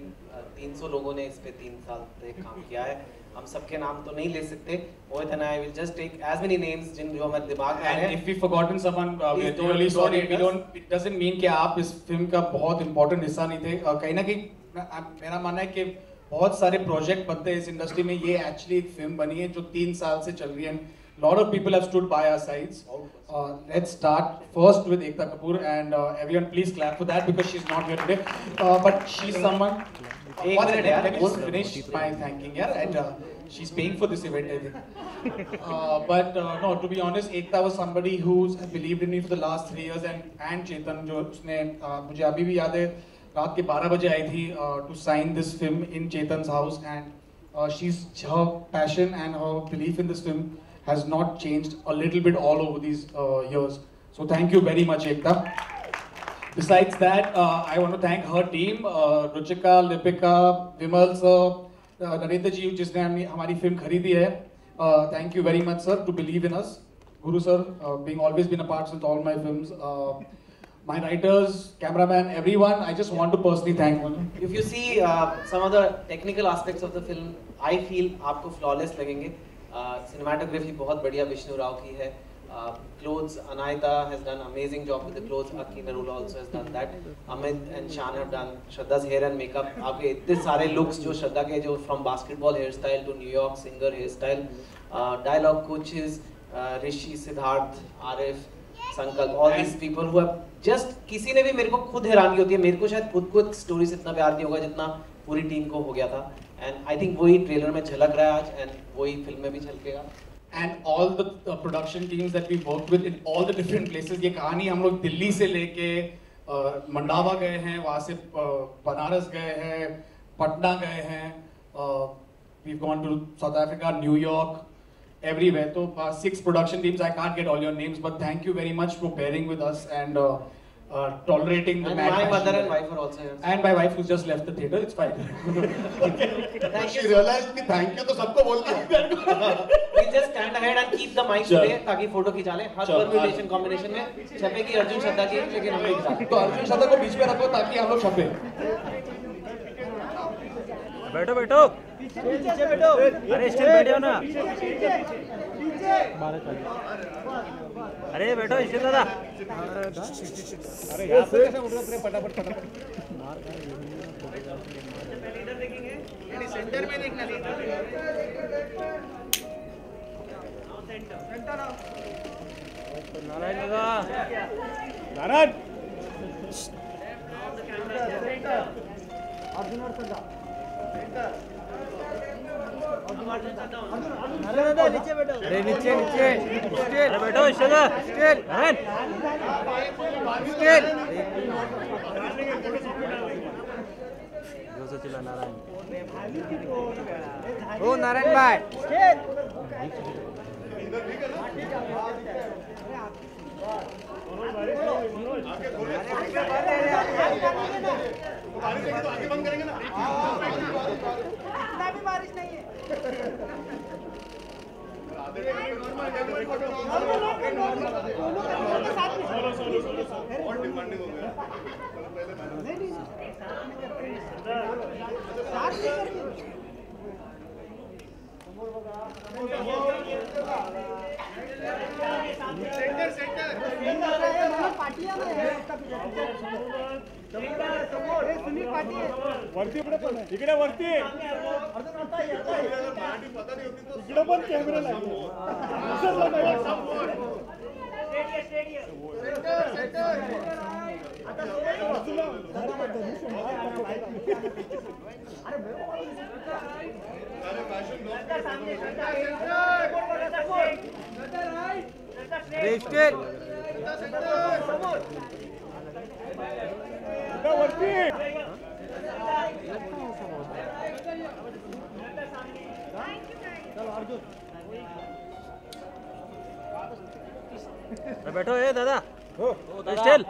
300 लोगों ने इस पे 3 साल तक काम किया है। हम सबके नाम तो नहीं ले सकते। मोहित and I will just take as many names जिन जो हमारे दिमाग में हैं। If we forgotten someone, we are really sorry. We don't. It doesn't mean कि आप इस फिल्म का बहुत important हिस्सा नहीं थे। कहीं ना कहीं मेरा मानना है कि बहुत सारे प्रोजेक्ट बनते हैं इस इंडस्ट्री में, ये एक्चुअली एक फिल्म बनी है जो 3 साल से चल रही है। Lot of people have stood by our sides. Let's start first with Ekta Kapoor and everyone please clap for that because she's not here today. But she's someone. Let me finish my thanking here. And she's paying for this event, I think. But no, to be honest, Ekta was somebody who's believed in me for the last 3 years and Chetan जो उसने मुझे अभी भी याद है रात के 12 बजे आई थी to sign this film in Chetan's house and her passion and her belief in this film has not changed a little bit all over these years. So thank you very much, Ekta. Besides that, I want to thank her team, Ruchika, Lipika, Vimal sir, Narendra ji, जिसने हमारी film खरीदी है. Thank you very much, sir, to believe in us. Guru sir, being always been a part of all my films. My writers, cameraman, everyone, I just want to personally thank them. If you see some of the technical aspects of the film, I feel आपको flawless लगेंगे. Cinematography बहुत बढ़िया विष्णु राव की है. Clothes, Anayita has done amazing job with the clothes. Aki Narula also has done that. Amit and Shan have done Shraddha's hair and makeup. आपके इतने सारे looks जो श्रद्धा के जो from basketball hairstyle to New York singer hairstyle, dialogue coaches, Rishi, Siddharth, Arif, Sankalp, all these people who have just किसी ने भी मेरे को खुद हैरानी होती है, मेरे को शायद खुद को एक स्टोरी से इतना प्यार नहीं होगा जितना पूरी टीम को हो गया था. And I think वही ट्रेलर में झलक रहा है आज and वही फिल्म में भी झलकेगा. And all the production teams that we worked with in all the different places. ये कहानी हम लोग दिल्ली से लेके मंडावा गए हैं, वहाँ से बनारस गए हैं, पटना गए हैं, we've gone to South Africa, New York, everywhere. So 6 production teams. I can't get all your names, but thank you very much for bearing with us and tolerating the mad my passion. mother and wife are also here. And my wife who's just left the theater. It's fine. She realized कि thank you तो सबको बोल दिया. We just stand ahead and keep the mic today ताकि photo खिंचा ले. हर permutation combination में छपेगी अर्जुन श्रद्धा की, लेकिन हम लोग खिंचा. तो अर्जुन श्रद्धा को बीच में रखो ताकि हम लोग छपे. बैठो बैठो. पीछे बैठो. अरे स्टेज बैठो ना. अरे बैठो स्टेज दादा. अरे यहाँ से कैसे उठ रहे फटाफट इधर देखेंगे. सेंटर में देखना. सेंटर आओ. नारायण दादा. नारायण. अर्जुन और सदा. अरे नीचे बैठो. अरे नीचे अरे बैठो सदा. नारायण जोर से चिल्ला. नारायण. ओ नारायण भाई. आगे बंद करेंगे ना. इतना भी बारिश नहीं है. बहुत डिमांडिंग हो गया. वरती इकडे वरती. इकडे पण कॅमेरा लागले. बैठो ए दादा. स्टिल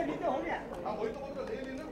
नीचे हो गया। हाँ वही तो बोल रहा, ले लेना।